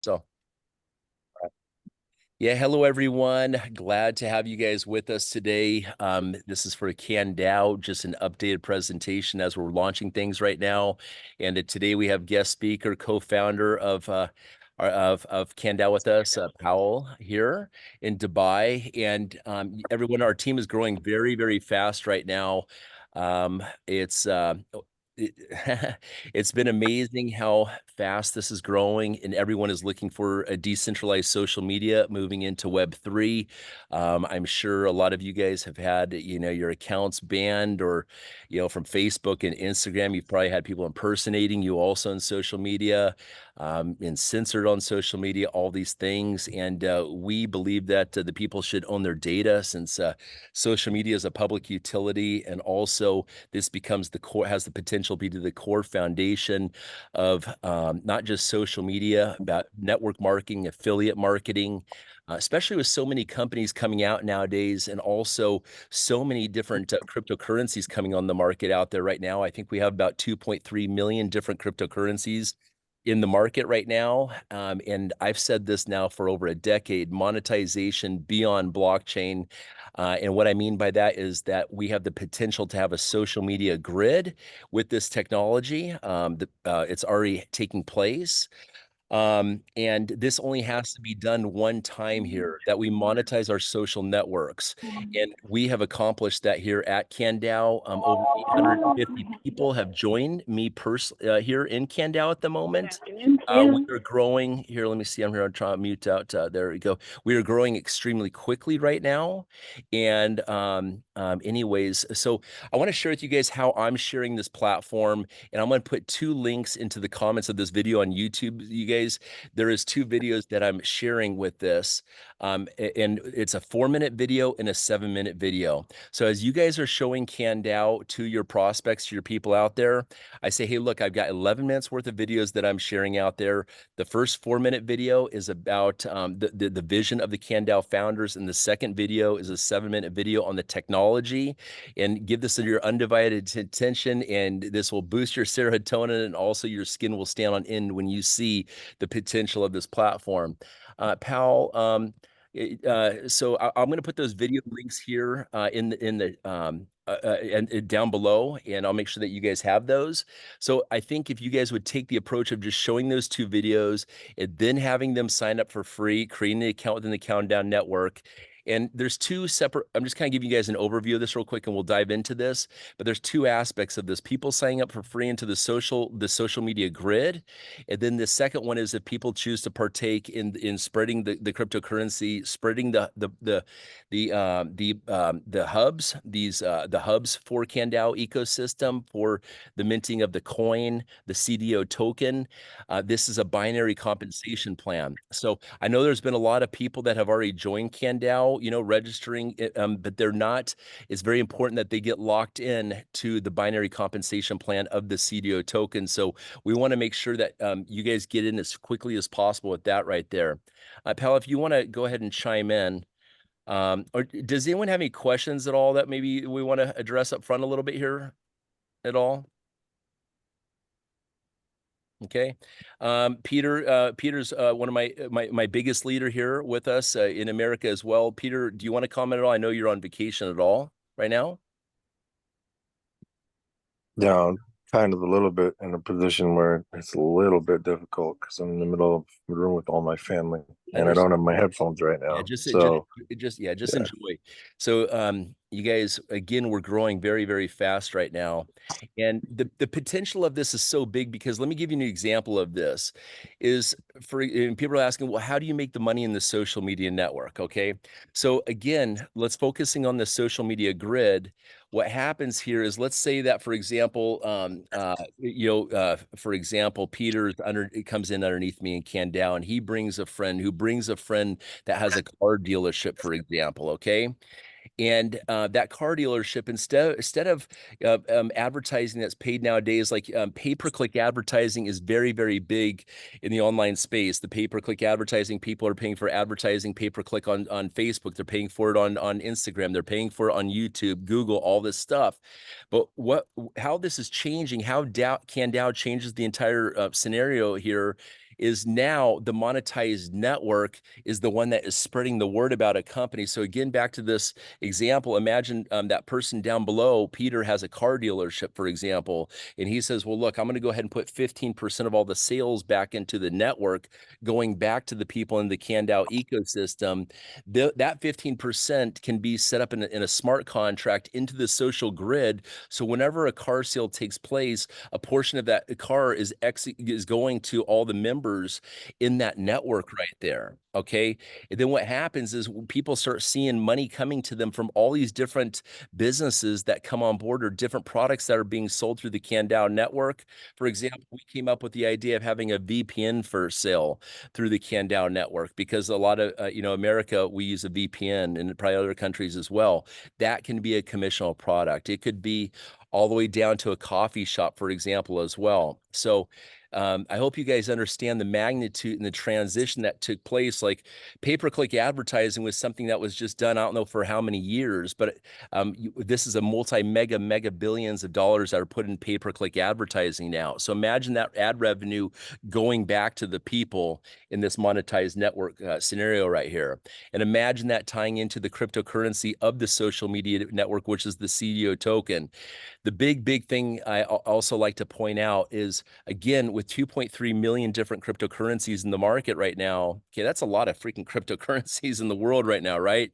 So, yeah, hello everyone. Glad to have you guys with us today. This is for CanDAO, just an updated presentation as we're launching things right now. And today we have guest speaker, co-founder of CanDAO with us, Pawel here in Dubai. And everyone, our team is growing very, very fast right now. It's it, it's been amazing how fast this is growing, and everyone is looking for a decentralized social media moving into Web3. I'm sure a lot of you guys have had, your accounts banned or, from Facebook and Instagram. You've probably had people impersonating you also in social media, and censored on social media, all these things. And we believe that the people should own their data, since social media is a public utility, and also this becomes the core, has the potential to be the core foundation of not just social media, but network marketing, affiliate marketing, especially with so many companies coming out nowadays, and also so many different cryptocurrencies coming on the market out there right now. I think we have about 2.3 million different cryptocurrencies in the market right now. And I've said this now for over a decade: monetization beyond blockchain. And what I mean by that is that we have the potential to have a social media grid with this technology. It's already taking place. And this only has to be done one time here, that we monetize our social networks. And we have accomplished that here at CanDAO. Over 850 people have joined me here in CanDAO at the moment. We are growing here. Let me see. I'm here. I'm trying to mute out. There we go. We are growing extremely quickly right now. And anyways, so I want to share with you guys how I'm sharing this platform. And I'm going to put two links into the comments of this video on YouTube. You guys, there is two videos that I'm sharing with this. And it's a 4-minute video and a 7-minute video. So as you guys are showing CanDAO to your prospects, to your people out there, I say, hey, look, I've got 11 minutes worth of videos that I'm sharing out there. The first 4-minute video is about the vision of the CanDAO founders, and the second video is a 7-minute video on the technology. And give this your undivided attention, and this will boost your serotonin, and also your skin will stand on end when you see the potential of this platform. Pal, so I'm going to put those video links here in the and down below, and I'll make sure that you guys have those. So I think if you guys would take the approach of just showing those two videos and then having them sign up for free, creating an account within the CanDAO network. And there's two separate, I'm just kind of giving you guys an overview of this real quick, and we'll dive into this. But there's two aspects of this: people signing up for free into the social media grid. And then the second one is if people choose to partake in spreading the cryptocurrency, spreading the hubs, the hubs for CanDAO ecosystem, for the minting of the coin, the CDO token. This is a binary compensation plan. So I know there's been a lot of people that have already joined CanDAO, registering, but they're not. It's very important that they get locked in to the binary compensation plan of the CDO token. So we want to make sure that you guys get in as quickly as possible with that right there. Pal, if you want to go ahead and chime in. Or does anyone have any questions at all that maybe we want to address up front a little bit here at all? Okay. Peter's one of my biggest leader here with us in America as well. Peter, do you want to comment at all? I know you're on vacation at all right now. Yeah, I'm kind of a little bit in a position where it's a little bit difficult because I'm in the middle of the room with all my family, and I don't have my headphones right Yeah, now. So just yeah, enjoy. So you guys, again, we're growing very, very fast right now. And the potential of this is so big, because let me give you an example of this. And people are asking, well, how do you make the money in the social media network? Okay. So again, let's focusing on the social media grid. What happens here is, let's say that, for example, for example, it comes in underneath me in CanDAO, and he brings a friend who brings a friend that has a car dealership, for example. Okay. And that car dealership, instead of advertising that's paid nowadays, like pay-per-click advertising is very, very big in the online space. The pay-per-click advertising, people are paying for advertising pay-per-click on Facebook. They're paying for it on Instagram. They're paying for it on YouTube, Google, all this stuff. But how this is changing, how CanDAO changes the entire scenario here, is now the monetized network is the one that is spreading the word about a company. So again, back to this example, imagine that person down below, Peter has a car dealership, for example, and he says, well, look, I'm going to go ahead and put 15% of all the sales back into the network, going back to the people in the CanDAO ecosystem. That 15% can be set up in a smart contract into the social grid. So whenever a car sale takes place, a portion of that car is going to all the members in that network right there. Okay. And then what happens is people start seeing money coming to them from all these different businesses that come on board, or different products that are being sold through the CanDAO network. For example, we came up with the idea of having a VPN for sale through the CanDAO network, because a lot of, America, we use a VPN, and probably other countries as well. That can be a commissionable product. It could be all the way down to a coffee shop, for example, as well. So I hope you guys understand the magnitude and the transition that took place. Like, pay-per-click advertising was something that was just done, I don't know for how many years, but this is a mega billions of dollars that are put in pay-per-click advertising now. So imagine that ad revenue going back to the people in this monetized network scenario right here. And imagine that tying into the cryptocurrency of the social media network, which is the CDO token. The big thing I also like to point out is, again, with 2.3 million different cryptocurrencies in the market right now, okay, that's a lot of freaking cryptocurrencies in the world right now, right?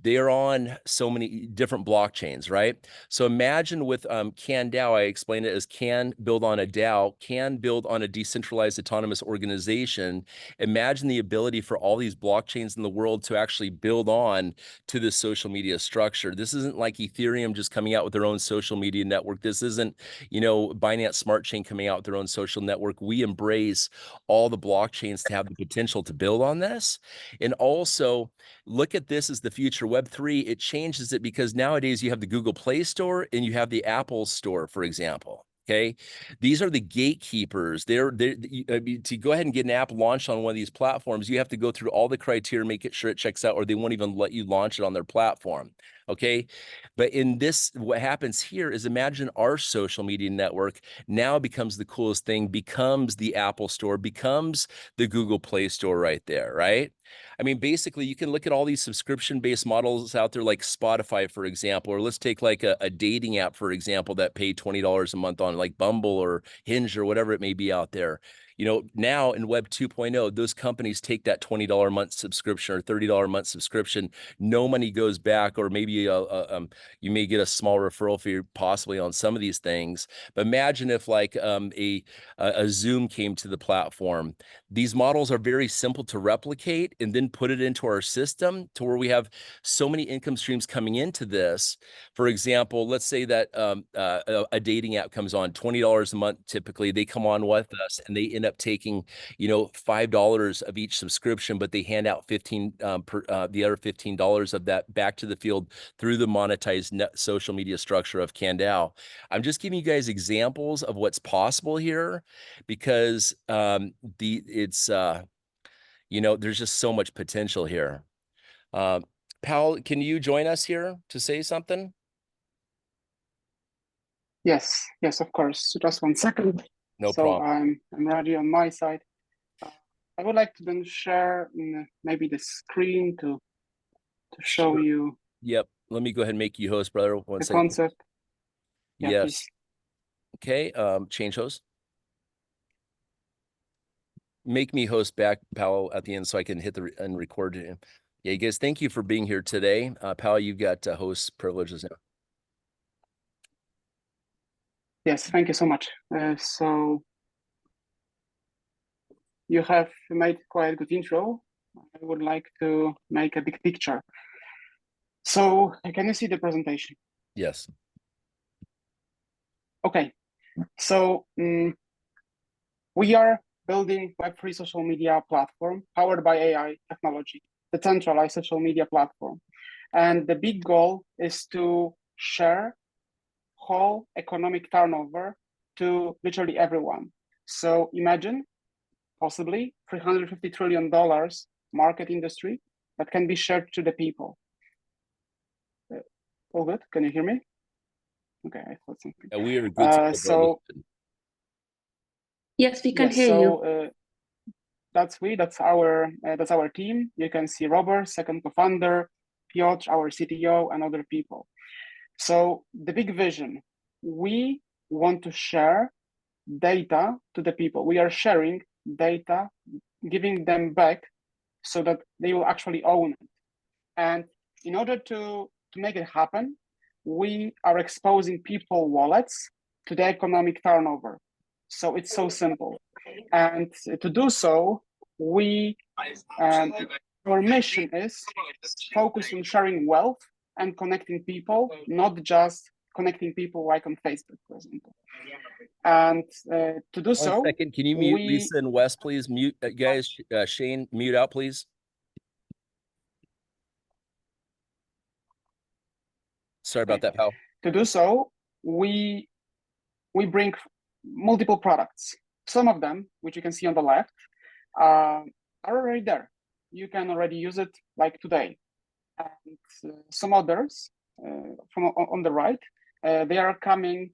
They are on so many different blockchains, right? So imagine with CanDAO, I explained it as can build on a DAO, can build on a decentralized autonomous organization. Imagine the ability for all these blockchains in the world to actually build on to this social media structure. This isn't like Ethereum just coming out with their own social media network. This isn't, Binance Smart Chain coming out with their own social network. We embrace all the blockchains to have the potential to build on this. And also, look at this as the future. Web3, it changes it, because nowadays you have the Google Play Store and you have the Apple Store, for example. Okay, these are the gatekeepers. To go ahead and get an app launched on one of these platforms, you have to go through all the criteria, make it sure it checks out, or they won't even let you launch it on their platform. Okay, but in this, what happens here is, imagine our social media network now becomes the coolest thing, becomes the Apple Store, becomes the Google Play Store right there, right? I mean, basically, you can look at all these subscription-based models out there, like Spotify, for example, or let's take like a dating app, for example, that pay $20 a month on, like Bumble or Hinge or whatever it may be out there. Now in Web 2.0, those companies take that $20 a month subscription or $30 a month subscription. No money goes back, or maybe you may get a small referral fee possibly on some of these things. But imagine if like a Zoom came to the platform. These models are very simple to replicate and then put it into our system to where we have so many income streams coming into this. For example, let's say that a dating app comes on, $20 a month. Typically, they come on with us and they end up taking, $5 of each subscription, but they hand out the other $15 of that back to the field through the monetized social media structure of CanDAO. I'm just giving you guys examples of what's possible here, because there's just so much potential here. Pawel, can you join us here to say something? Yes, of course. Just 1 second. No problem. I'm ready on my side. I would like to then share maybe the screen to show you. Yep. Let me go ahead and make you host, brother. The concept. Yeah, yes. Please. Okay. Change host. Make me host back, Pawel, at the end, so I can hit and record it. Yeah, guys, thank you for being here today. Pawel, you've got host privileges now. Yes, thank you so much. So you have made quite a good intro. I would like to make a big picture. So can you see the presentation? Yes. Okay. So we are building Web3 social media platform powered by AI technology, the centralized social media platform. And the big goal is to share whole economic turnover to literally everyone. So imagine possibly $350 trillion market industry that can be shared to the people. All good? Can you hear me? Okay, I thought something. Yeah, we are good. Yes, we can hear you. that's we. That's our team. You can see Robert, second co-founder, Piotr, our CTO, and other people. So the big vision: we want to share data to the people. We are sharing data, giving them back, so that they will actually own it. And in order to make it happen, we are exposing people wallets to the economic turnover. So it's so simple. And to do so, our mission is focus on sharing wealth and connecting people, not just connecting people like on Facebook, for example. And to do so, 1 second, can you mute Lisa and Wes, please? Mute, guys. Shane, mute out, please. Sorry about that, pal. To do so, we bring multiple products. Some of them, which you can see on the left, are already there. You can already use it like today. And some others from on the right, they are coming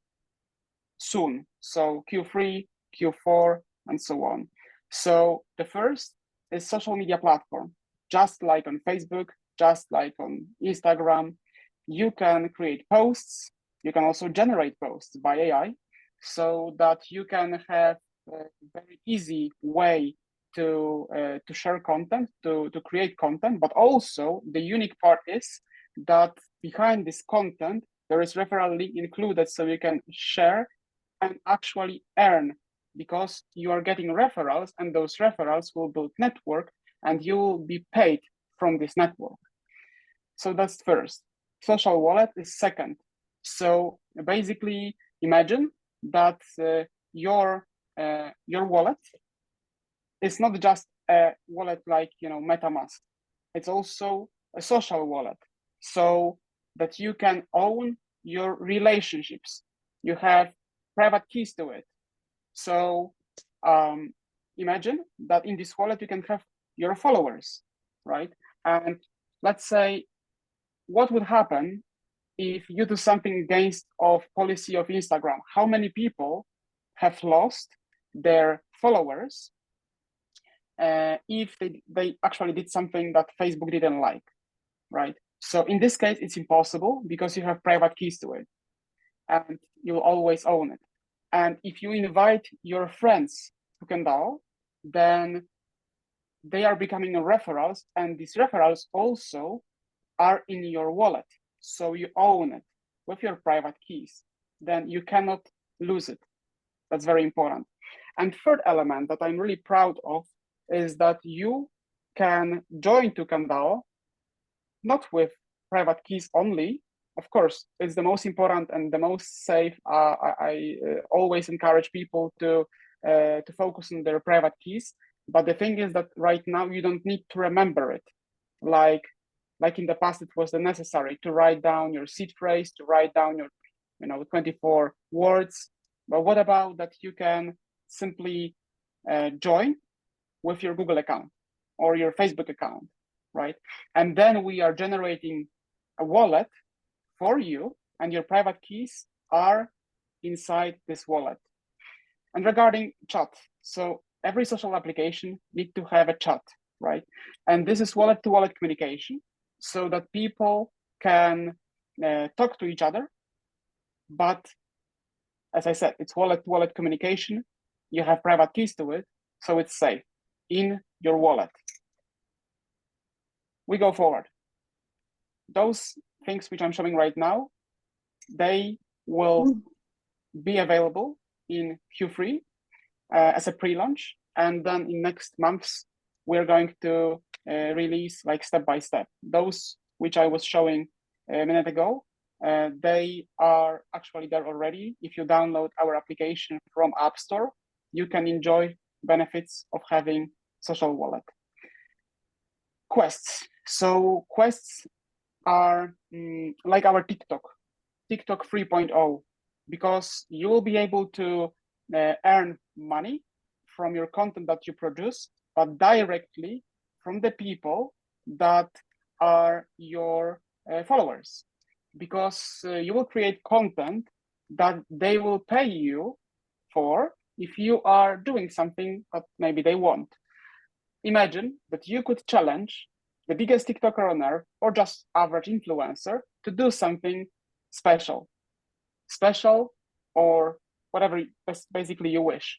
soon. So Q3, Q4, and so on. So the first is social media platform. Just like on Facebook, just like on Instagram, you can create posts. You can also generate posts by AI, so that you can have a very easy way to share content, to create content. But also the unique part is that behind this content, there is referral link included, so you can share and actually earn, because you are getting referrals, and those referrals will build network, and you will be paid from this network. So that's first. Social wallet is second. So basically, imagine that your wallet is not just a wallet like MetaMask. It's also a social wallet, so that you can own your relationships. You have private keys to it. So imagine that in this wallet you can have your followers, right? And let's say, what would happen if you do something against of policy of Instagram? How many people have lost their followers if they actually did something that Facebook didn't like, right? So in this case, it's impossible, because you have private keys to it, and you'll always own it. And if you invite your friends to CanDAO, then they are becoming referrals, and these referrals also are in your wallet. So you own it with your private keys. Then you cannot lose it. That's very important. And third element that I'm really proud of is that you can join to CanDAO not with private keys only. Of course, it's the most important and the most safe. I always encourage people to focus on their private keys. But the thing is that right now you don't need to remember it, like in the past it was necessary to write down your seed phrase, to write down your 24 words. But what about that you can simply join with your Google account or your Facebook account, right? And then we are generating a wallet for you, and your private keys are inside this wallet. And regarding chat, so every social application needs to have a chat, right? And this is wallet-to-wallet communication, so that people can talk to each other. But as I said, it's wallet-to-wallet communication. You have private keys to it, so it's safe in your wallet. We go forward. Those things which I'm showing right now, they will be available in Q3 as a pre-launch, and then in next months we're going to release like step by step. Those which I was showing a minute ago, they are actually there already. If you download our application from App Store, you can enjoy benefits of having social wallet. Quests. So quests are like our TikTok 3.0, because you will be able to earn money from your content that you produce, but directly from the people that are your followers, because you will create content that they will pay you for if you are doing something that maybe they want. imagine that you could challenge the biggest TikToker on earth or just average influencer to do something special or whatever basically you wish.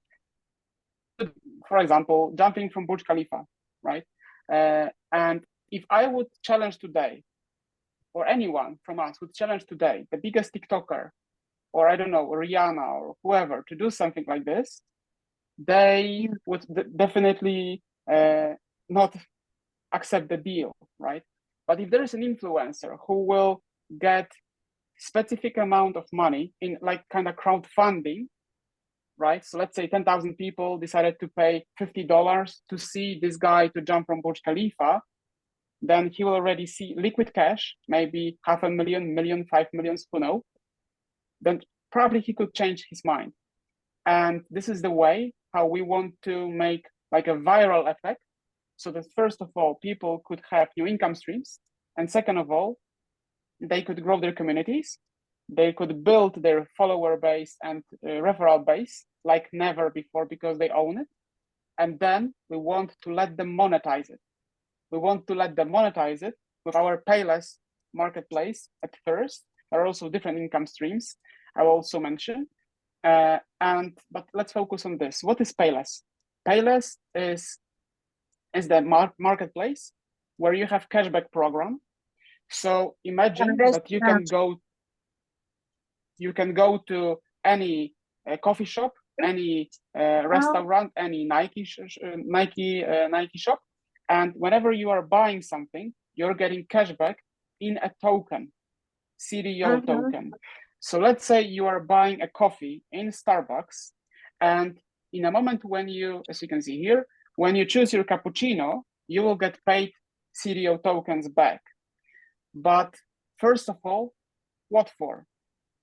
For example, jumping from Burj Khalifa, right? And if I would challenge today, or anyone from us would challenge today the biggest TikToker, or I don't know, Rihanna or whoever, to do something like this, they would definitely not accept the deal, right? But if there is an influencer who will get specific amount of money in like kind of crowdfunding, right? So let's say 10,000 people decided to pay $50 to see this guy to jump from Burj Khalifa, then he will already see liquid cash, maybe 500,000, million, 5 million, who knows. Then probably he could change his mind. And this is the way how we want to make like a viral effect. So that first of all, people could have new income streams. And second of all, they could grow their communities. They could build their follower base and referral base like never before because they own it. And then we want to let them monetize it. We want to let them monetize it with our Payless marketplace at first. There are also different income streams I will also mention. But let's focus on this. What is Payless? Payless is the marketplace where you have cashback program. So imagine that you can go to any coffee shop, any restaurant, any Nike shop, and whenever you are buying something, you're getting cashback in a token, CDO token. So let's say you are buying a coffee in Starbucks, and in a moment when you, as you can see here, when you choose your cappuccino, you will get paid CDO tokens back. But first of all, what for?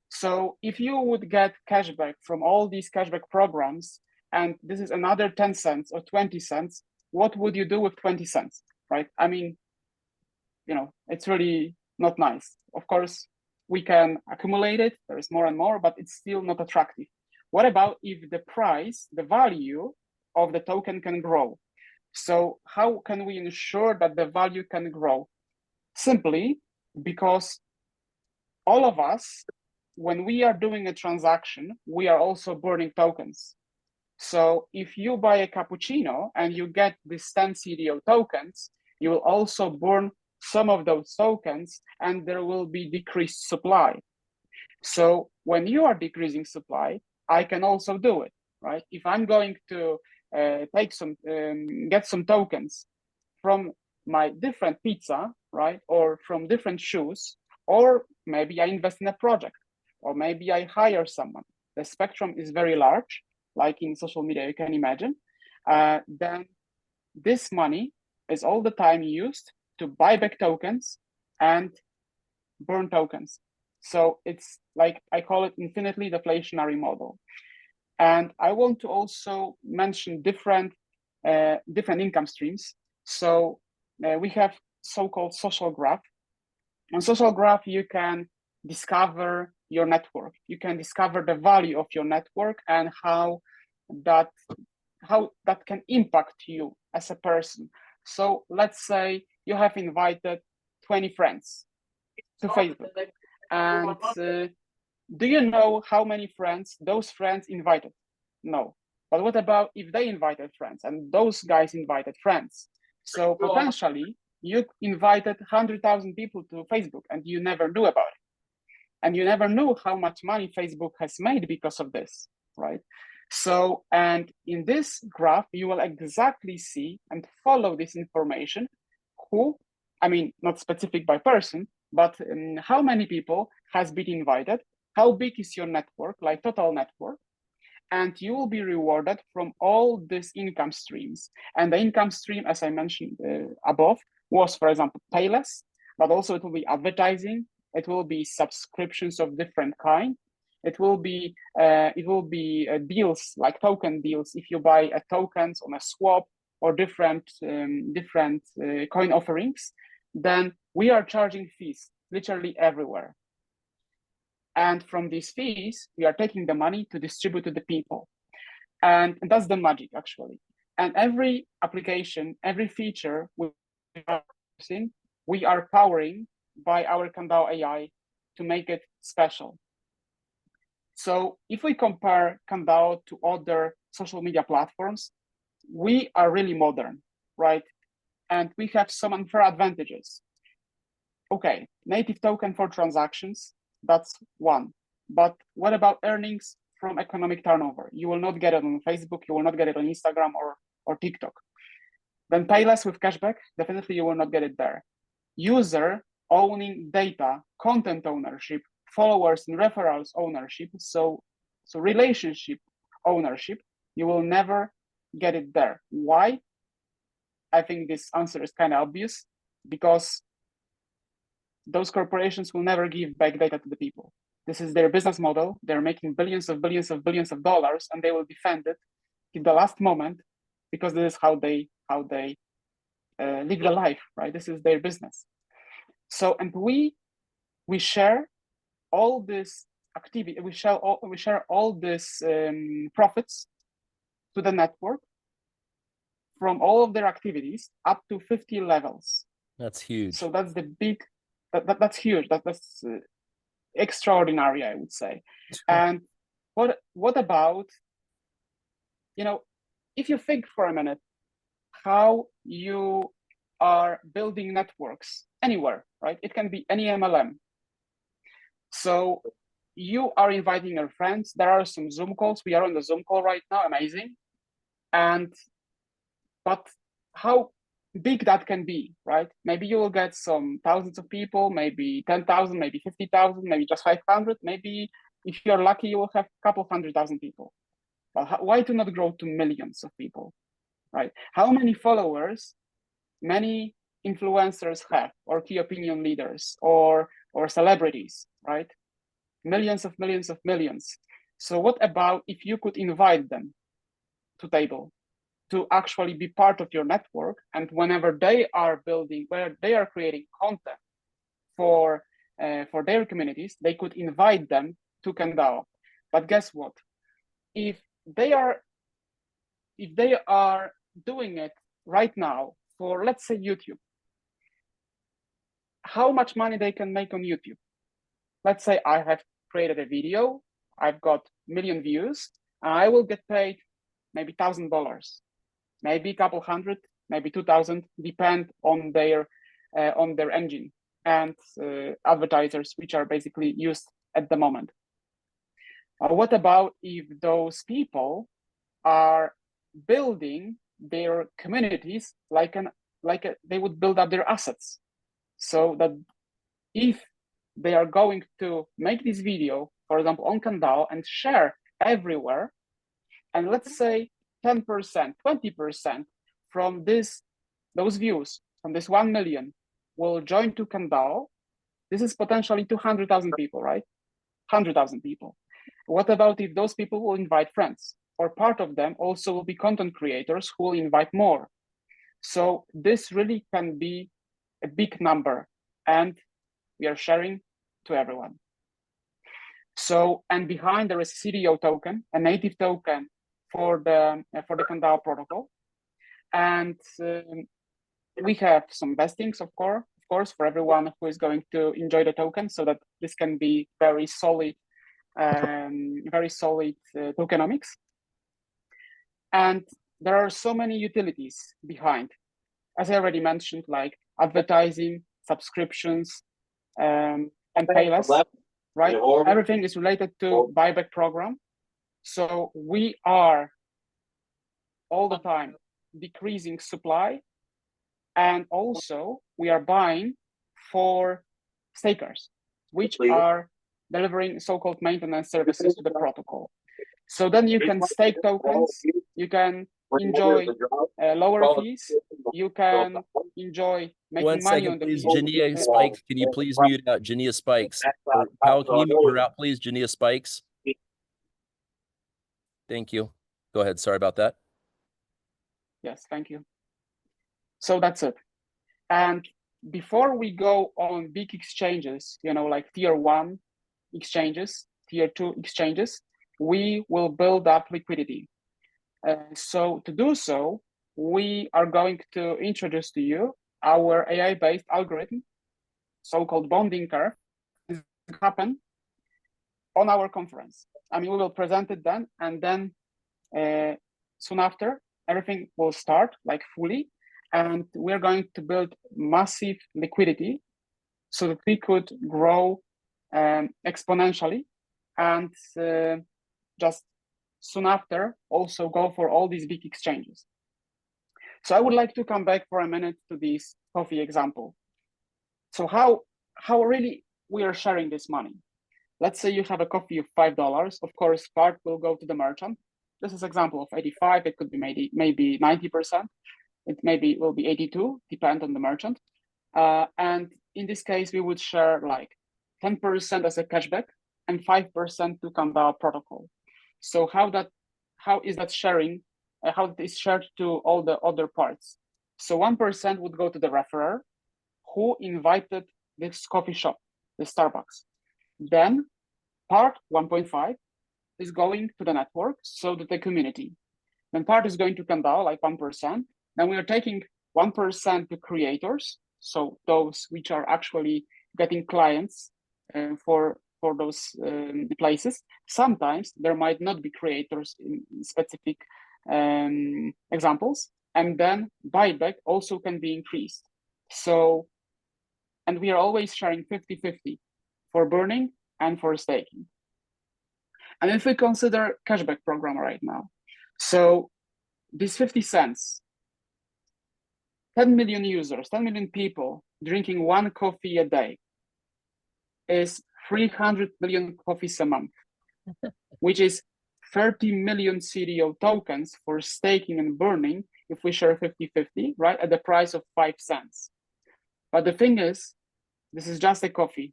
So if you would get cashback from all these cashback programs, and this is another 10 cents or 20 cents, what would you do with 20 cents, right? I mean, it's really not nice. Of course, we can accumulate it. There is more and more, but it's still not attractive. What about if the price, the value of the token can grow? So how can we ensure that the value can grow? Simply because all of us, when we are doing a transaction, we are also burning tokens. So if you buy a cappuccino and you get this 10 CDO tokens, you will also burn some of those tokens and there will be decreased supply. So when you are decreasing supply, I can also do it, right? If I'm going to get some tokens from my different pizza, right? Or from different shoes, or maybe I invest in a project, or maybe I hire someone. The spectrum is very large, like in social media, you can imagine. Then this money is all the time used to buy back tokens and burn tokens. So it's like, I call it infinitely deflationary model. And I want to also mention different income streams. So we have so-called social graph. On social graph, you can discover your network. You can discover the value of your network and how that can impact you as a person. So let's say you have invited 20 friends to Facebook. And do you know how many friends those friends invited? No. But what about if they invited friends and those guys invited friends? So potentially you invited 100,000 people to Facebook and you never knew about it. And you never knew how much money Facebook has made because of this, right? So, and in this graph, you will exactly see and follow this information not specific by person, but how many people has been invited, how big is your network, like total network, and you will be rewarded from all these income streams. And the income stream, as I mentioned above, was, for example, Payless, but also it will be advertising, it will be subscriptions of different kind, it will be deals like token deals. If you buy tokens on a swap or different coin offerings, then we are charging fees literally everywhere. And from these fees, we are taking the money to distribute to the people. And that's the magic, actually. And every application, every feature we are powering by our CanDAO AI to make it special. So if we compare CanDAO to other social media platforms, we are really modern, right? And we have some unfair advantages. Okay, native token for transactions, that's one. But what about earnings from economic turnover? You will not get it on Facebook, you will not get it on Instagram or TikTok. Then Payless with cashback, definitely you will not get it there. User owning data, content ownership, followers and referrals ownership, so relationship ownership, you will never get it there. Why? I think this answer is kind of obvious, because those corporations will never give back data to the people. This is their business model. They're making billions of dollars, and they will defend it in the last moment, because this is how they live the life, right? This is their business. So, and we share all this activity. We share all this profits to the network from all of their activities up to 50 levels. That's huge. So that's the big. That's huge. That's extraordinary, I would say. And what about, if you think for a minute how you are building networks anywhere, right? It can be any MLM. So you are inviting your friends. There are some Zoom calls. We are on the Zoom call right now. Amazing. But how big that can be, right? Maybe you will get some thousands of people, maybe 10,000, maybe 50,000, maybe just 500. Maybe if you're lucky, you will have a couple 100,000 people. But why to not grow to millions of people, right? How many followers many influencers have, or key opinion leaders, or celebrities, right? Millions of millions. So what about if you could invite them to table, to actually be part of your network, and whenever they are building, where they are creating content for their communities, they could invite them to CanDAO. But guess what? If they are doing it right now for, let's say, YouTube, how much money they can make on YouTube? Let's say I have created a video, I've got 1 million views, and I will get paid maybe $1,000, maybe a couple hundred, maybe 2,000, depend on their engine and advertisers, which are basically used at the moment. What about if those people are building their communities they would build up their assets, so that if they are going to make this video, for example, on CanDAO and share everywhere, and let's say 10%, 20% from those views, from this 1 million, will join to CanDAO, this is potentially 200,000 people, right? 100,000 people. What about if those people will invite friends, or part of them also will be content creators who will invite more? So this really can be a big number, and we are sharing to everyone. So, and behind there is a CDO token, a native token for the CanDAO protocol, and we have some vestings, of course, for everyone who is going to enjoy the token, so that this can be very solid tokenomics. And there are so many utilities behind, as I already mentioned, like advertising, subscriptions, and Payless, right? Everything is related to buyback program. So we are all the time decreasing supply, and also we are buying for stakers, which are delivering so-called maintenance services to the protocol. So then you can stake tokens, you can enjoy lower fees, you can enjoy making money on the please. fees. Jania Spikes, can you please mute out Jania Spikes? Pawel, can you mute her out, please? Jania Spikes. Thank you. Go ahead. Sorry about that. Yes, thank you. So that's it. And before we go on big exchanges, like tier 1 exchanges, tier 2 exchanges, we will build up liquidity. So to do so, we are going to introduce to you our AI-based algorithm, so-called bonding curve, happen on our conference. I mean, we will present it then, and then soon after, everything will start like fully, and we're going to build massive liquidity so that we could grow exponentially, and just soon after also go for all these big exchanges. So I would like to come back for a minute to this coffee example. So how really we are sharing this money? Let's say you have a coffee of $5. Of course, part will go to the merchant. This is example of 85. It could be maybe 90%. It maybe will be 82, depend on the merchant. And in this case, we would share like 10% as a cashback and 5% to CanDAO protocol. So how is that sharing? How it is shared to all the other parts? So 1% would go to the referrer who invited this coffee shop, the Starbucks. Then part 1.5 is going to the network, so that the community. Then part is going to CanDAO, like 1%. Then we are taking 1% to creators, so those which are actually getting clients for those places. Sometimes there might not be creators in specific examples, and then buyback also can be increased. So, and we are always sharing 50-50 for burning and for staking. And if we consider cashback program right now, so these 50 cents, 10 million users, 10 million people drinking one coffee a day is 300 million coffees a month, which is 30 million CDO tokens for staking and burning if we share 50-50, right, at the price of 5 cents. But the thing is, this is just a coffee,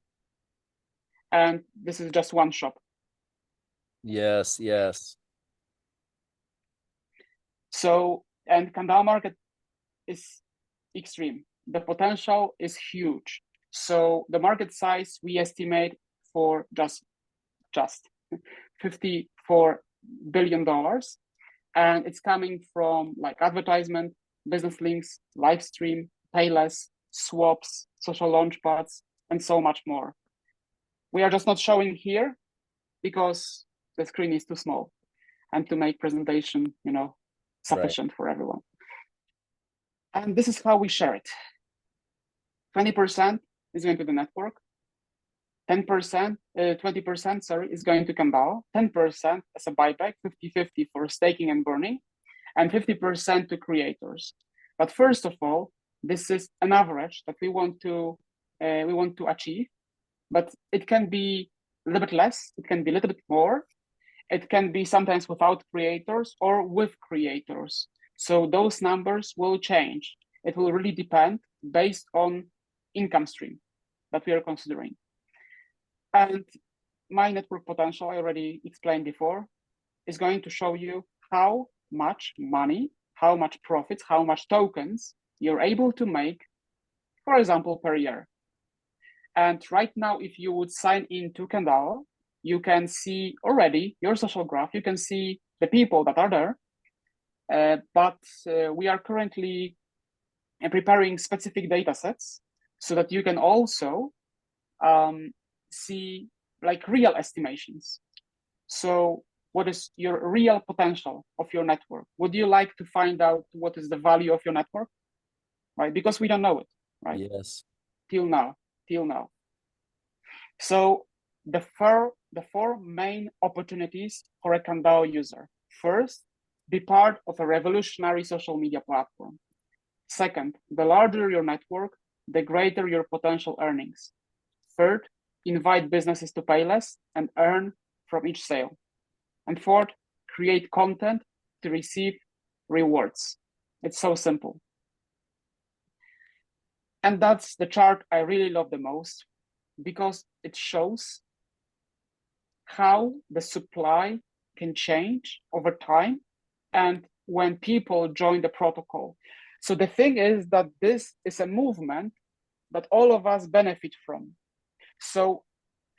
and this is just one shop. Yes, yes. So, and CanDAO market is extreme. The potential is huge. So the market size we estimate for just $54 billion, and it's coming from like advertisement, business links, live stream, payless, swaps, social launchpads, and so much more. We are just not showing here because the screen is too small and to make presentation, sufficient for everyone. And this is how we share it. 20% is going to the network. 10%, 20%, sorry, is going to CanDAO. 10% as a buyback, 50-50 for staking and burning, and 50% to creators. But first of all, this is an average that we want to achieve. But it can be a little bit less. It can be a little bit more. It can be sometimes without creators or with creators. So those numbers will change. It will really depend based on income stream that we are considering. And my network potential, I already explained before, is going to show you how much money, how much profits, how much tokens you're able to make, for example, per year. And right now, if you would sign into CanDAO, you can see already your social graph. You can see the people that are there. But we are currently preparing specific data sets so that you can also see like real estimations. So what is your real potential of your network? Would you like to find out what is the value of your network? Right, because we don't know it, right? Yes. Till now. So the four main opportunities for a CanDAO user. First, be part of a revolutionary social media platform. Second, the larger your network, the greater your potential earnings. Third, invite businesses to pay less and earn from each sale. And fourth, create content to receive rewards. It's so simple. And that's the chart I really love the most because it shows how the supply can change over time and when people join the protocol. So the thing is that this is a movement that all of us benefit from. So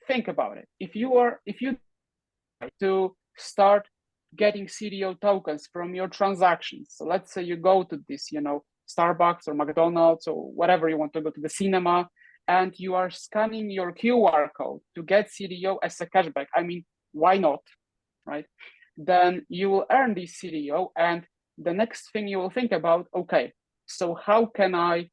think about it. If you try to start getting CDO tokens from your transactions. So let's say you go to this, Starbucks or McDonald's or whatever you want to go to the cinema, and you are scanning your QR code to get CDO as a cashback. I mean, why not, right? Then you will earn this CDO, and the next thing you will think about, okay, so how can I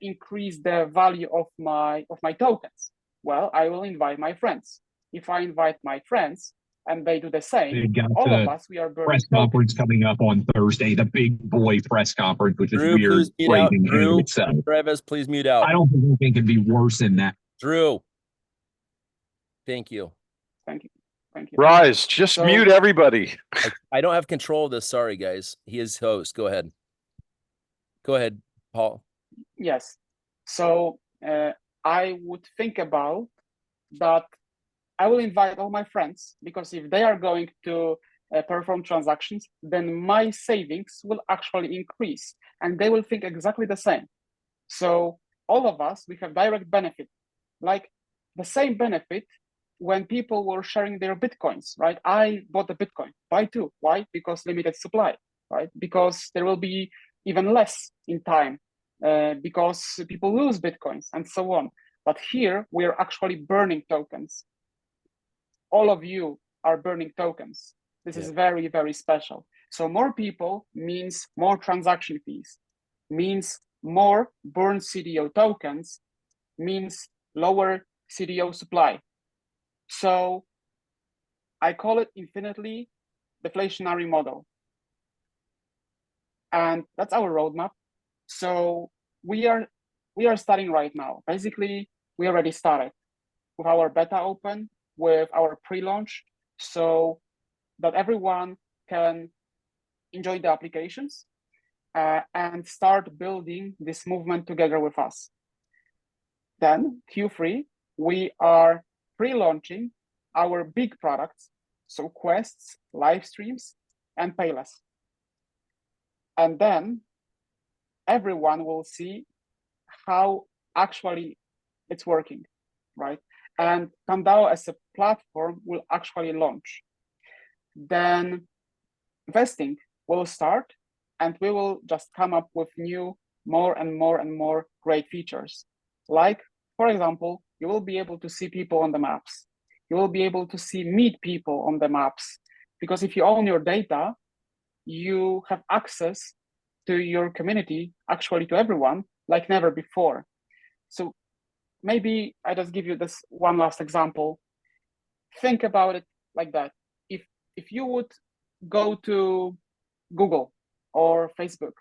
increase the value of my tokens? Well, I will invite my friends. If I invite my friends and they do the same, all of us, we are burning press conference coming up on Thursday, the big boy press conference, which is Drew, weird. please mute out. Drew, itself. Travis, please mute out. I don't think anything can be worse than that. Drew. Thank you. Thank you. Thank you. RYZE, just mute everybody. I don't have control of this. Sorry, guys. He is host. Go ahead. Go ahead, Paul. Yes. So I would think about that. I will invite all my friends, because if they are going to perform transactions, then my savings will actually increase, and they will think exactly the same. So all of us, we have direct benefit, like the same benefit when people were sharing their Bitcoins, right? I bought a Bitcoin, buy two. Why? Because limited supply, right? Because there will be even less in time, because people lose Bitcoins and so on. But here we are actually burning tokens. All of you are burning tokens. This is very, very special. So more people means more transaction fees, means more burned CDO tokens, means lower CDO supply. So I call it infinitely deflationary model. And that's our roadmap. So we are starting right now. Basically, we already started with our beta open, with our pre-launch, so that everyone can enjoy the applications and start building this movement together with us. Then Q3, we are pre-launching our big products, so quests, live streams, and Payless. And then everyone will see how actually it's working, right? And CanDAO as a platform will actually launch. Then vesting will start, and we will just come up with new, more and more great features. Like, for example, you will be able to see people on the maps. You will be able to meet people on the maps, because if you own your data, you have access to your community, actually to everyone, like never before. So maybe I just give you this one last example. Think about it like that. If you would go to Google or Facebook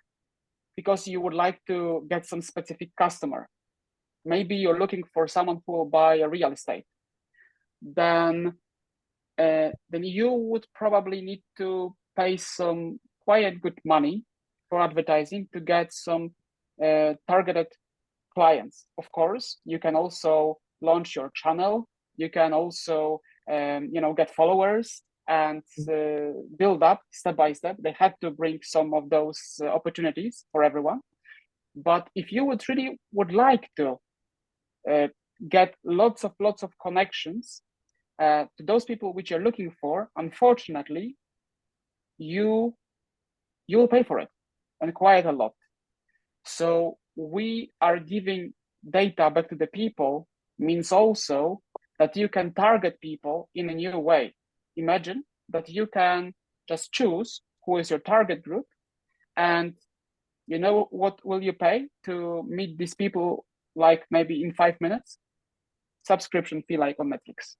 because you would like to get some specific customer, maybe you're looking for someone who will buy a real estate, then you would probably need to pay some quite good money for advertising to get some targeted clients. Of course, you can also launch your channel. You can also, get followers and build up step by step. They had to bring some of those opportunities for everyone. But if you would like to get lots of connections to those people which you're looking for, unfortunately, you will pay for it, and quite a lot. So we are giving data back to the people, means also that you can target people in a new way. Imagine that you can just choose who is your target group, and you know what will you pay to meet these people, like maybe in 5 minutes? Subscription fee, like on Netflix.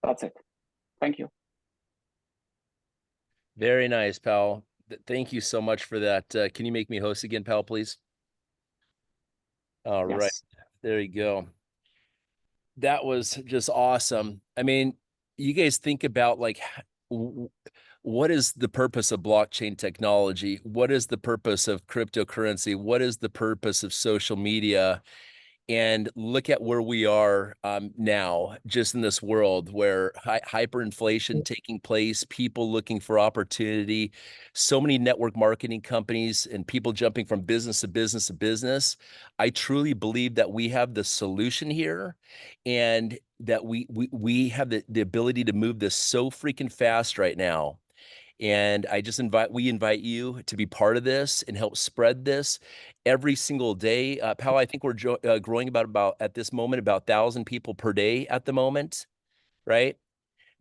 That's it. Thank you. Very nice, Pawel. Thank you so much for that. Can you make me host again, Pawel, please? All right. There you go. That was just awesome. I mean, you guys think about like, what is the purpose of blockchain technology? What is the purpose of cryptocurrency? What is the purpose of social media? and look at where we are now, just in this world where hyperinflation taking place, people looking for opportunity, so many network marketing companies and people jumping from business to business to business. I truly believe that we have the solution here, and that we have the ability to move this so freaking fast right now. And we invite you to be part of this and help spread this every single day. Pal, I think we're growing about at this moment about 1,000 people per day at the moment, right?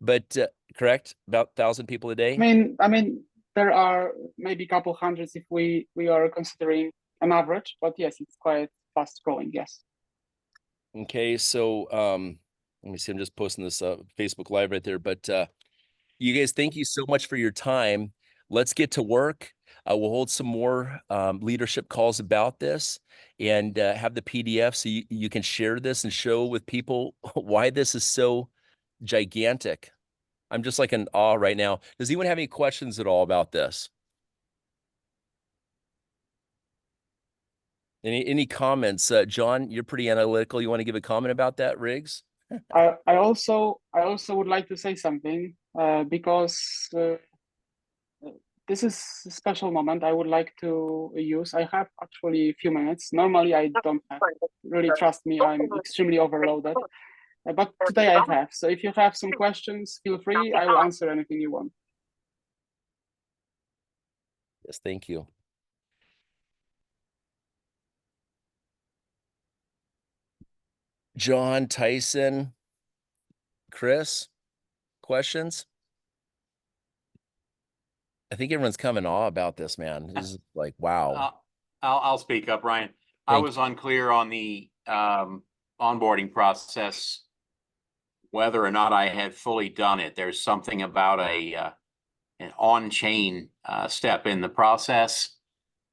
But correct, about 1,000 people a day. I mean, there are maybe a couple hundreds if we are considering an average, but yes, it's quite fast growing. Yes. Okay, so let me see. I'm just posting this Facebook Live right there, but. You guys, thank you so much for your time. Let's get to work. We'll hold some more leadership calls about this, and have the PDF so you can share this and show with people why this is so gigantic. I'm just like in awe right now. Does anyone have any questions at all about this? Any comments? John, you're pretty analytical. You want to give a comment about that, Riggs? I also would like to say something because this is a special moment I would like to use. I have actually a few minutes. Normally I don't have. Really, trust me, I'm extremely overloaded. But today I have. So if you have some questions, feel free. I will answer anything you want. Yes, thank you. John, Tyson, Chris, questions? I think everyone's come in awe about this, man. This is like, wow. I'll speak up, Ryan. I was unclear on the onboarding process, whether or not I had fully done it. There's something about an on-chain step in the process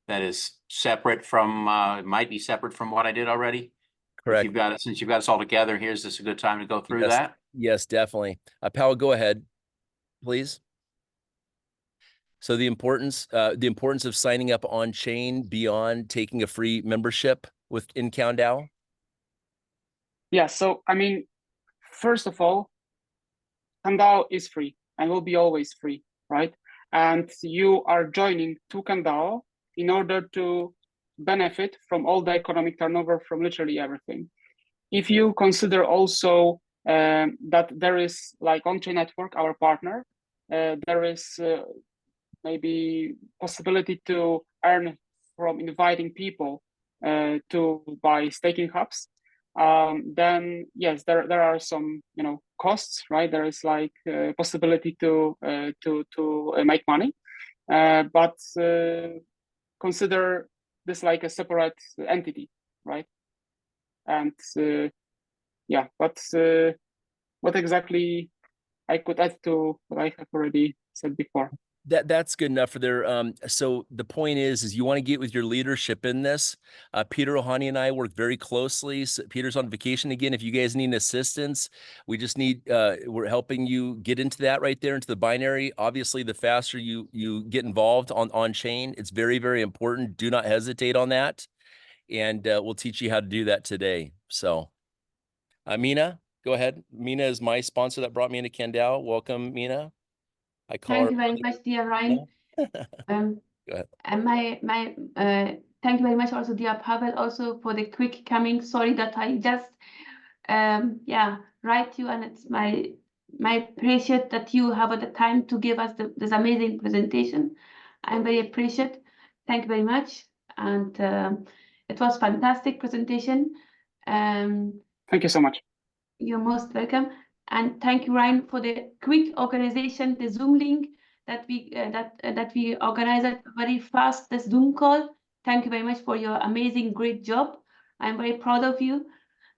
that is separate from, might be separate from what I did already. Correct. If you've got it, since you've got us all together, here's this a good time to go through that? Yes, definitely. Pawel, go ahead, please. So the importance of signing up on chain beyond taking a free membership in CanDAO. Yeah. So I mean, first of all, CanDAO is free and will be always free, right? And you are joining to CanDAO in order to benefit from all the economic turnover from literally everything. If you consider also that there is like on-chain network, our partner, there is maybe possibility to earn from inviting people to buy staking hubs. Then yes, there are some costs, right? There is like possibility to make money, but consider this like a separate entity, right? And yeah, but what exactly I could add to what I have already said before? That's good enough for their so the point is you want to get with your leadership in this. Peter Ohani and I work very closely. So Peter's on vacation again. If you guys need assistance, we just need we're helping you get into that right there, into the binary. Obviously, the faster you get involved on chain, it's very, very important. Do not hesitate on that, and we'll teach you how to do that today. So Mina, go ahead. Mina is my sponsor that brought me into CanDAO. Welcome, Mina. I call Thank her you very much, dear Ryan. Go ahead. And thank you very much also, dear Pawel, also for the quick coming. Sorry that I just write you, and it's my appreciate that you have the time to give us this amazing presentation. I'm very appreciate. Thank you very much, and it was fantastic presentation. Thank you so much. You're most welcome. And thank you, Ryan, for the quick organization, the Zoom link that we organized very fast, the Zoom call. Thank you very much for your amazing, great job. I'm very proud of you,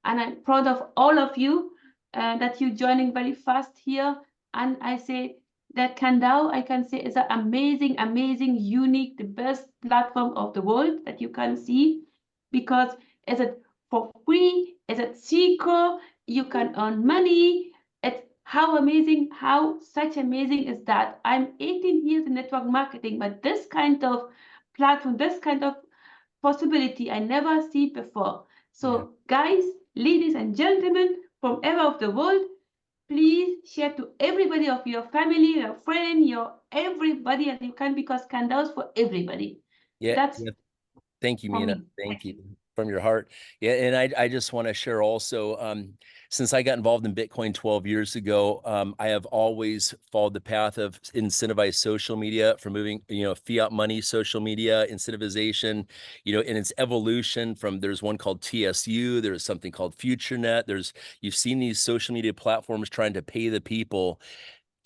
and I'm proud of all of you that you joining very fast here. And I say that CanDAO, I can say, is an amazing, amazing, unique, the best platform of the world that you can see, because is it for free? Is it secret? You can earn money. It's how amazing, how such amazing is that. I'm 18 years in network marketing, but this kind of platform, this kind of possibility I never see before. So guys, ladies and gentlemen, from ever of the world, please share to everybody of your family, your friend, your everybody as you can, because CanDAO is for everybody. That's Thank you, for Mina. me. Thank you from your heart. Yeah, and I just want to share also, since I got involved in Bitcoin 12 years ago, I have always followed the path of incentivized social media for moving, fiat money, social media, incentivization, in its evolution from, there's one called TSU, there's something called FutureNet. You've seen these social media platforms trying to pay the people.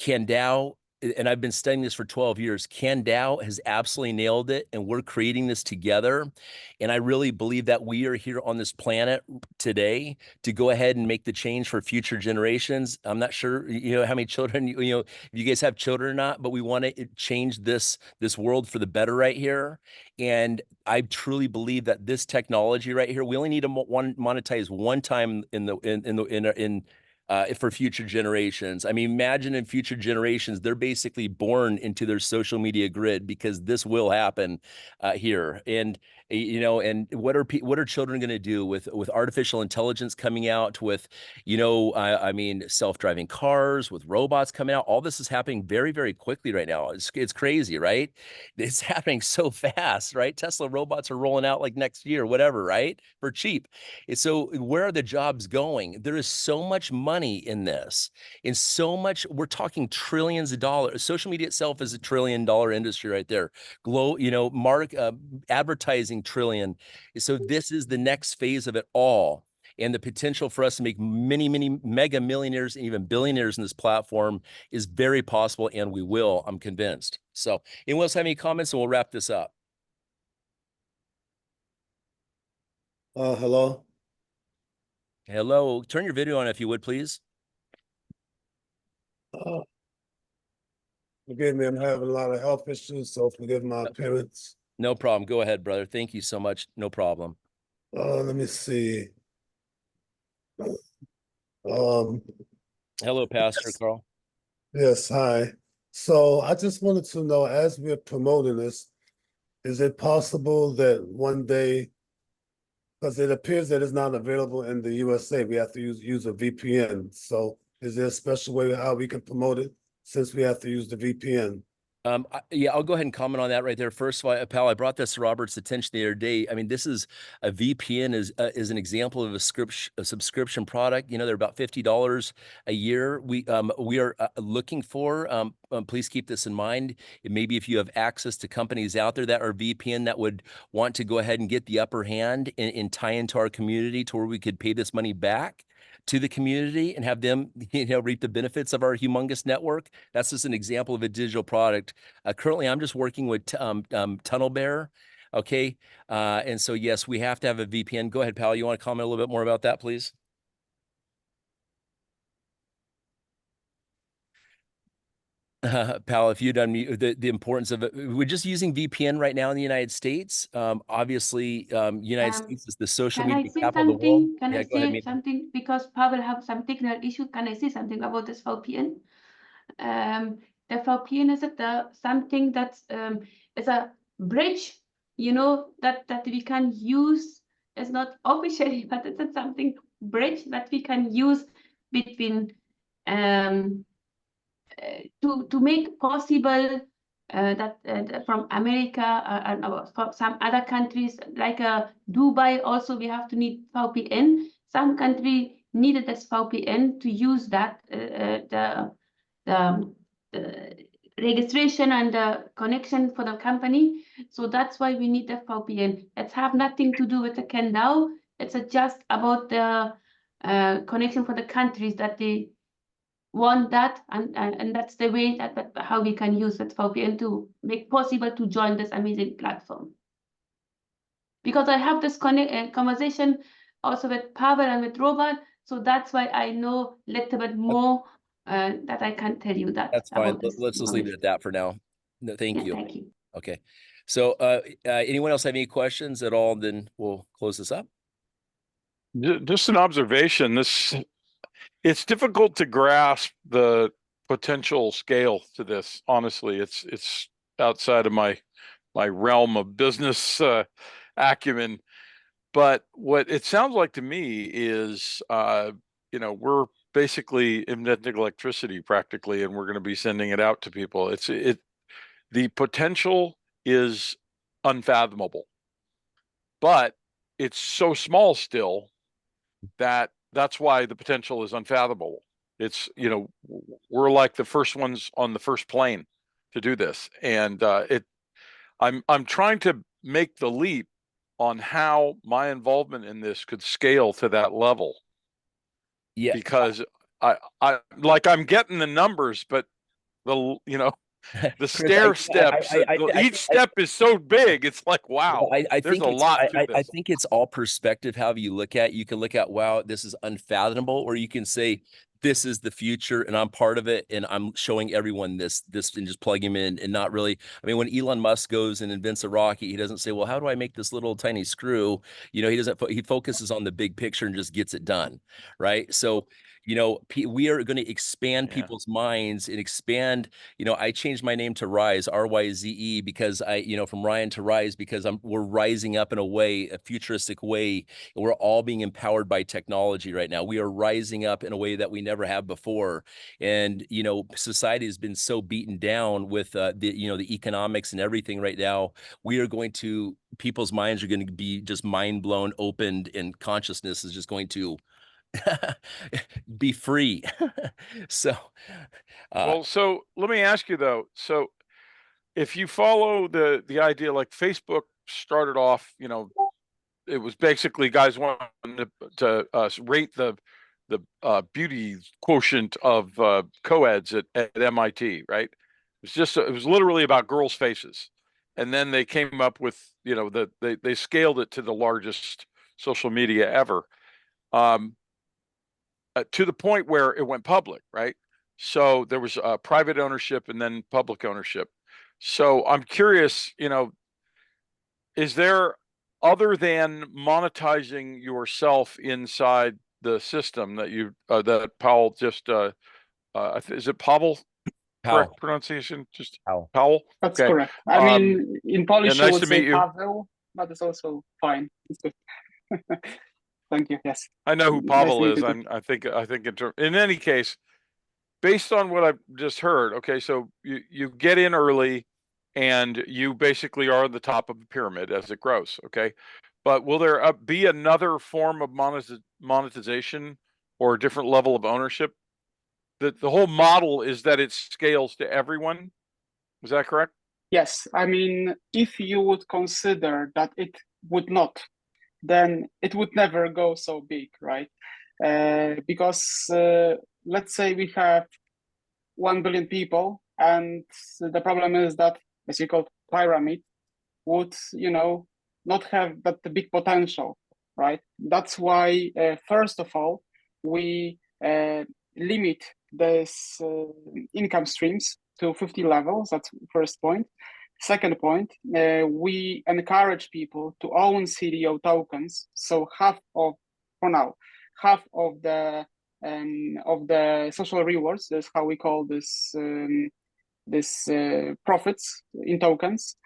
CanDAO, and I've been studying this for 12 years, CanDAO has absolutely nailed it, and we're creating this together. And I really believe that we are here on this planet today to go ahead and make the change for future generations. I'm not sure, how many children, if you guys have children or not, but we want to change this world for the better right here. And I truly believe that this technology right here, we only need to monetize one time for future generations. I mean, imagine in future generations, they're basically born into their social media grid, because this will happen here. And and what are children going to do with artificial intelligence coming out, with I mean, self-driving cars, with robots coming out? All this is happening very, very quickly right now. It's crazy, right? It's happening so fast, right? Tesla robots are rolling out like next year, whatever, right? For cheap. And so where are the jobs going? There is so much money in this, and so much, we're talking trillions of dollars. Social media itself is $1 trillion industry right there. Advertising trillion. So this is the next phase of it all. And the potential for us to make many, many mega millionaires and even billionaires in this platform is very possible, and we will, I'm convinced. So anyone else have any comments, and we'll wrap this up? Hello. Hello. Turn your video on if you would, please. Forgive me, I'm having a lot of health issues, so forgive my appearance. No problem. Go ahead, brother. Thank you so much. No problem. Let me see. Hello, Pastor Carl. Yes, hi. So I just wanted to know, as we're promoting this, is it possible that one day, because it appears that it's not available in the USA, we have to use a VPN. So is there a special way how we can promote it, since we have to use the VPN? Yeah, I'll go ahead and comment on that right there. First of all, pal, I brought this to Robert's attention the other day. I mean, this is a VPN is an example of a subscription product. They're about $50 a year. We are looking for. Please keep this in mind. Maybe if you have access to companies out there that are VPN that would want to go ahead and get the upper hand and tie into our community to where we could pay this money back to the community and have them, reap the benefits of our humongous network. That's just an example of a digital product. Currently, I'm just working with Tunnel Bear. Okay. And so, yes, we have to have a VPN. Go ahead, pal. You want to comment a little bit more about that, please? Pal, if you'd unmute the importance of it, we're just using VPN right now in the United States. Obviously, United States is the social media capital of the world. Can I go ahead, say something? Because Pawel have some technical issue. Can I say something about this VPN? The VPN is something that's it's a bridge, that we can use. It's not officially, but it's something bridge that we can use between to make possible that from America and from some other countries like Dubai also we have to need VPN. Some country needed this VPN to use that the registration and the connection for the company. So that's why we need the VPN. It's have nothing to do with the CanDAO. It's just about the connection for the countries that they want that, and that's the way that how we can use that VPN to make possible to join this amazing platform. Because I have this conversation also with Pawel and with Robert, so that's why I know a little bit more that I can tell you that. That's fine. Let's just leave it at that for now. No, thank you. Thank you. Okay. So anyone else have any questions at all? Then we'll close this up. Just an observation. It's difficult to grasp the potential scale to this. Honestly, it's outside of my realm of business acumen. But what it sounds like to me is, we're basically inventing electricity practically, and we're going to be sending it out to people. The potential is unfathomable, but it's so small still that that's why the potential is unfathomable. It's, we're like the first ones on the first plane to do this. And I'm trying to make the leap on how my involvement in this could scale to that level. Yeah. Because I'm getting the numbers, but the Chris, stair steps, each step is so big. It's like, wow, I there's think a lot to I this. think it's all perspective, however you look at it. You can look at, wow, this is unfathomable, or you can say, this is the future and I'm part of it and I'm showing everyone this and just plug him in and not really. I mean, when Elon Musk goes and invents a rocket, he doesn't say, well, how do I make this little tiny screw? He focuses on the big picture and just gets it done. Right. So, we are going to expand people's minds and expand. I changed my name to RYZE, RYZE, because from Ryan to RYZE, because we're rising up in a futuristic way. And we're all being empowered by technology right now. We are rising up in a way that we never have before. And, society has been so beaten down with the economics and everything right now. People's minds are going to be just mind blown, opened, and consciousness is just going to be free. So, so let me ask you though. So if you follow the idea, like Facebook started off, it was basically guys wanting to rate the beauty quotient of co-eds at MIT, right? It was literally about girls' faces, and then they came up with they scaled it to the largest social media ever. To the point where it went public, right? So there was private ownership and then public ownership. So I'm curious, is there, other than monetizing yourself inside the system that Pawel just, is it Pawel? Correct pronunciation? Just Pawel? That's okay. correct. I mean, in Polish, nice you would to say meet you. Paweł, but it's also fine. It's good. Thank you. Yes. I know who Nice Pawel is. meeting I think in any case, based on what I've just heard, okay, so you get in early and you basically are at the top of the pyramid as it grows, okay? But will there be another form of monetization or a different level of ownership? The whole model is that it scales to everyone. Is that correct? Yes. I mean, if you would consider that it would not, then it would never go so big, right? Because let's say we have 1 billion people, and the problem is that, as you call pyramid, would not have that big potential, right? That's why first of all we limit this income streams to 50 levels. That's first point. Second point, we encourage people to own CDO tokens. So half of the social rewards, that's how we call this profits in tokens,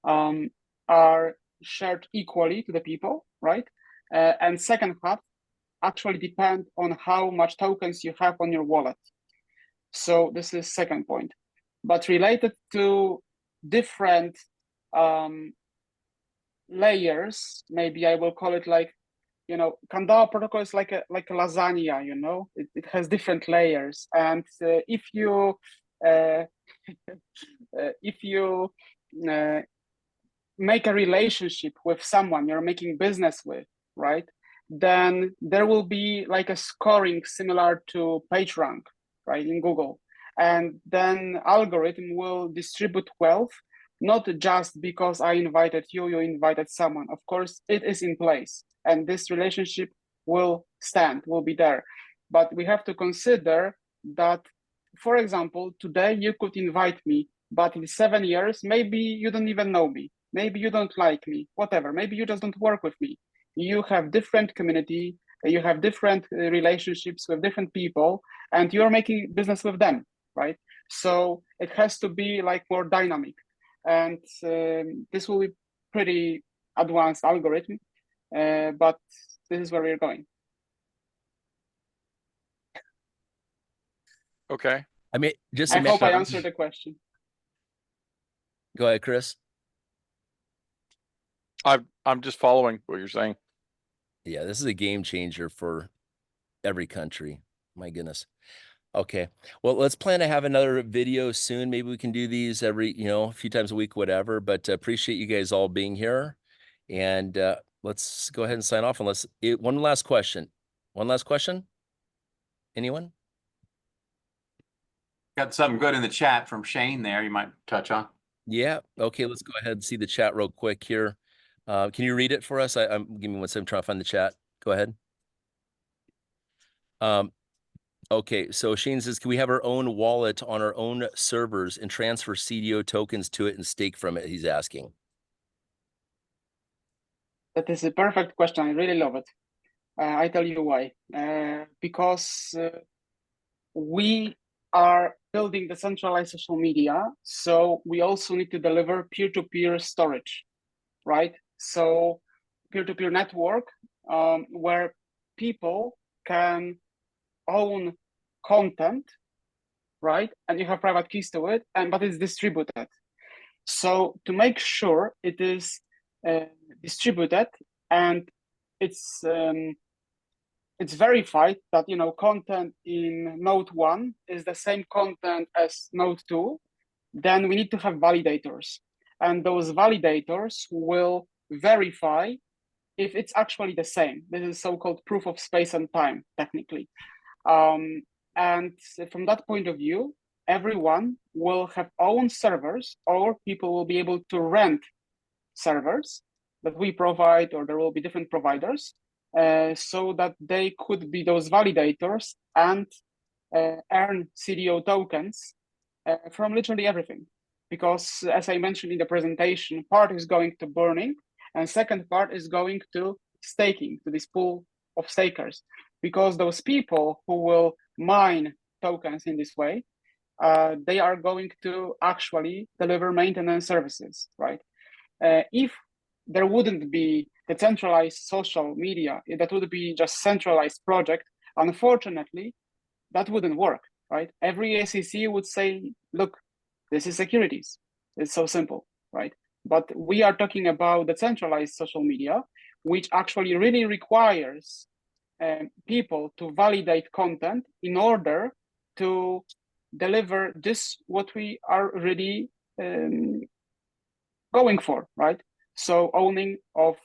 are shared equally to the people, right? And second half actually depend on how much tokens you have on your wallet. So this is second point. But related to different layers, maybe I will call it like, CanDAO protocol is like a lasagna, it has different layers. And if you make a relationship with someone you're making business with, right? Then there will be like a scoring similar to PageRank, right, in Google. And then algorithm will distribute wealth, not just because I invited you, you invited someone. Of course, it is in place, and this relationship will be there. But we have to consider that, for example, today you could invite me, but in 7 years, maybe you don't even know me. Maybe you don't like me, whatever. Maybe you just don't work with me. You have different community, you have different relationships with different people, and you're making business with them, right? So it has to be like more dynamic. And this will be pretty advanced algorithm. but this is where we're going. Okay. I mean, just I hope I sense. answered the question. Go ahead, Chris. I'm just following what you're saying. Yeah, this is a game changer for every country. My goodness. Okay. Well, let's plan to have another video soon. Maybe we can do these every, a few times a week, whatever. But appreciate you guys all being here. And let's go ahead and sign off. One last question. One last question. Anyone? Got something good in the chat from Shane there you might touch on. Yeah. Okay. Let's go ahead and see the chat real quick here. Can you read it for us? Give me one second. I'm trying to find the chat. Go ahead. Okay, so Shane says, can we have our own wallet on our own servers and transfer CDO tokens to it and stake from it? He's asking. That is a perfect question. I really love it. I tell you why. Because we are building decentralized social media, so we also need to deliver peer-to-peer storage, right? So peer-to-peer network where people can own content, right? And you have private keys to it, but it's distributed. So to make sure it is distributed and it's verified that content in node 1 is the same content as node 2, then we need to have validators, and those validators will verify if it's actually the same. This is so-called proof of space and time, technically. And from that point of view, everyone will have own servers, or people will be able to rent servers that we provide, or there will be different providers, so that they could be those validators and earn CDO tokens from literally everything. Because as I mentioned in the presentation, part is going to burning, and second part is going to staking, to this pool of stakers. Because those people who will mine tokens in this way, they are going to actually deliver maintenance services, right? If there wouldn't be decentralized social media, that would be just centralized project, unfortunately, that wouldn't work, right? Every SEC would say, look, this is securities. It's so simple, right? But we are talking about decentralized social media, which actually really requires people to validate content in order to deliver this, what we are really going for, right? So owning of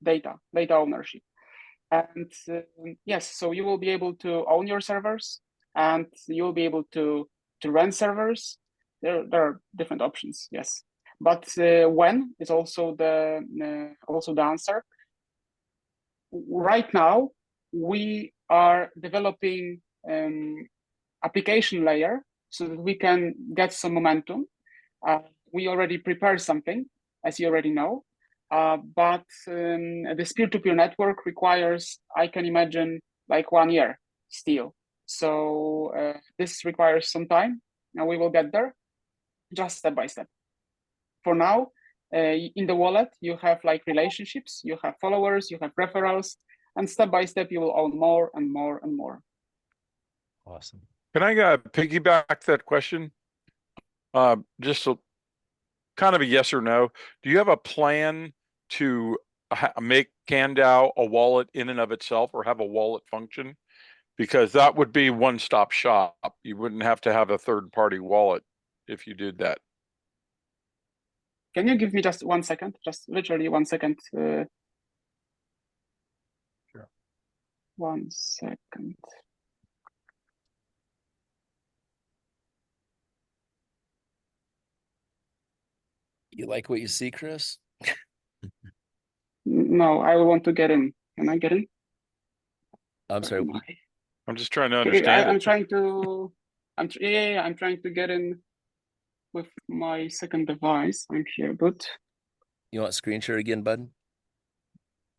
data ownership. And yes, so you will be able to own your servers, and you'll be able to rent servers. There are different options, yes. But when is also the answer. Right now, we are developing application layer so that we can get some momentum. We already prepared something, as you already know, but this peer-to-peer network requires, I can imagine, like 1 year still. So this requires some time, and we will get there, just step by step. For now, in the wallet, you have like relationships, you have followers, you have referrals, and step by step, you will own more and more and more. Awesome. Can I piggyback that question? Just kind of a yes or no. Do you have a plan to make CanDAO a wallet in and of itself, or have a wallet function? Because that would be one-stop shop. You wouldn't have to have a third-party wallet if you did that. Can you give me just 1 second? Just literally 1 second. Sure. 1 second. You like what you see, Chris? No, I want to get in. Can I get in? I'm sorry. I'm just trying to understand. I'm trying to. I'm trying to get in with my second device. I'm here, but. You want screen share again, bud?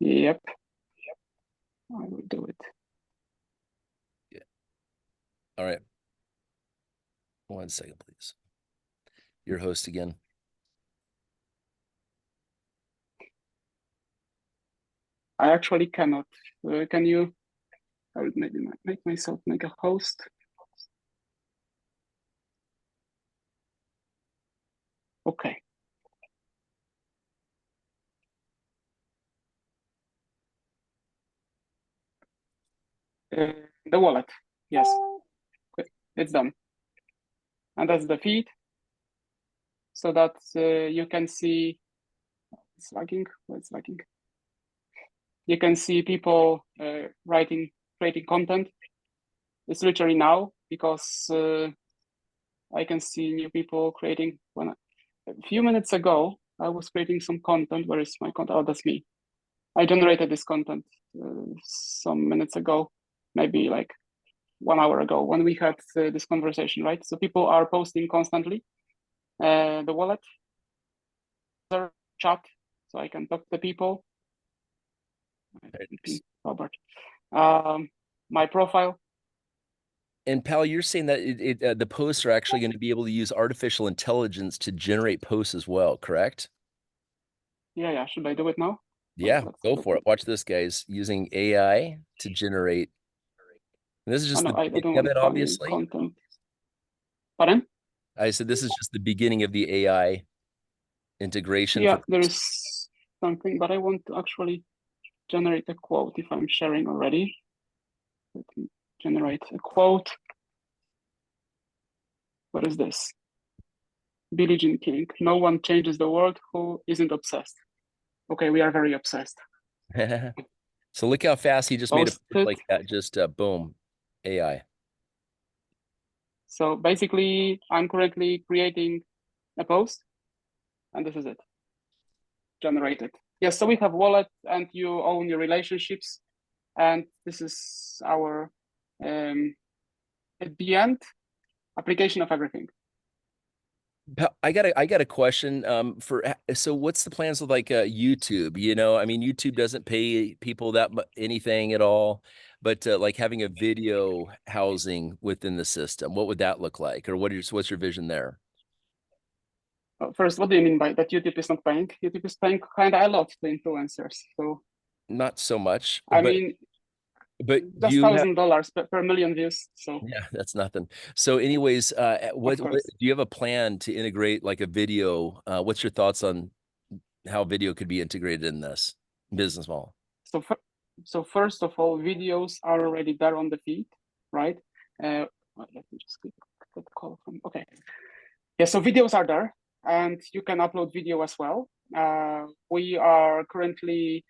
Yep. I will do it. Yeah. All right. 1 second, please. Your host again. I actually cannot. Can you? I will maybe make myself make a host. Okay. The wallet, yes, it's done. And that's the feed, so that you can see, it's lagging, it's lagging. You can see people creating content. It's literally now, because I can see new people creating. A few minutes ago, I was creating some content. Where is my content? Oh, that's me. I generated this content some minutes ago, maybe like 1 hour ago, when we had this conversation, right? So people are posting constantly. The wallet, chat, so I can talk to the people. Robert, my profile. And Pal, you're saying that the posts are actually going to be able to use artificial intelligence to generate posts as well, correct? Yeah. Should I do it now? Yeah, go for it. Watch this, guys, using AI to generate. And this is just the beginning of it, obviously. Content. Pardon? I said this is just the beginning of the AI integration. Yeah, there is something, but I want to actually generate a quote if I'm sharing already. Let me generate a quote. What is this? Billie Jean King. No one changes the world who isn't obsessed. Okay, we are very obsessed. So look how fast he just made a post like that. Just boom, AI. So basically, I'm currently creating a post, and this is it. Generated. Yes, so we have wallet, and you own your relationships, and this is our at the end application of everything. I got a question so what's the plans with like YouTube? You know, I mean, YouTube doesn't pay people that anything at all, but like having a video housing within the system, what would that look like? Or what's your vision there? First, what do you mean by that YouTube is not paying? YouTube is paying kind of a lot to influencers. So not so much. I mean, but just $1,000 per million views. So yeah, that's nothing. So anyways, what do you have a plan to integrate like a video? What's your thoughts on how video could be integrated in this business model? So first of all, videos are already there on the feed, right? Let me just click that call from, okay. Yeah, so videos are there, and you can upload video as well. We are currently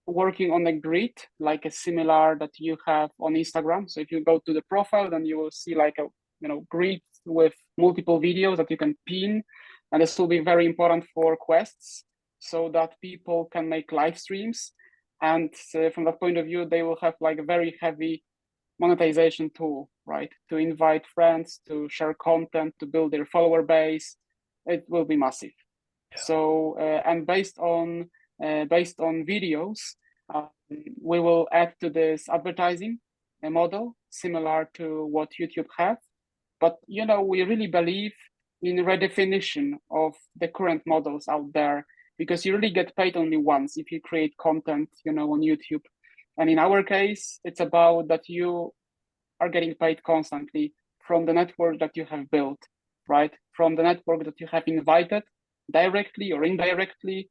working on a grid, like a similar that you have on Instagram. So if you go to the profile, then you will see like a grid with multiple videos that you can pin, and this will be very important for quests, so that people can make live streams. And from that point of view, they will have like a very heavy monetization tool, right? To invite friends, to share content, to build their follower base. It will be massive. Yeah. So and based on videos, we will add to this advertising model similar to what YouTube has. But we really believe in redefinition of the current models out there, because you really get paid only once if you create content, on YouTube. And in our case, it's about that you are getting paid constantly from the network that you have built, right? From the network that you have invited directly or indirectly,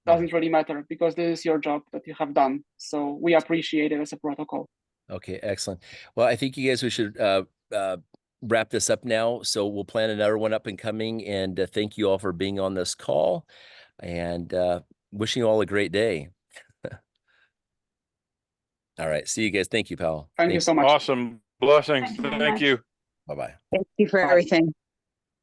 doesn't really matter, because this is your job that you have done. So we appreciate it as a protocol. Okay, excellent. Well, I think we should wrap this up now. So we'll plan another one up and coming. And thank you all for being on this call, and wishing you all a great day. All right. See you guys. Thank you, pal. Thank you so much. Awesome. Blessings. Thank you. Bye-bye. Thank you for everything.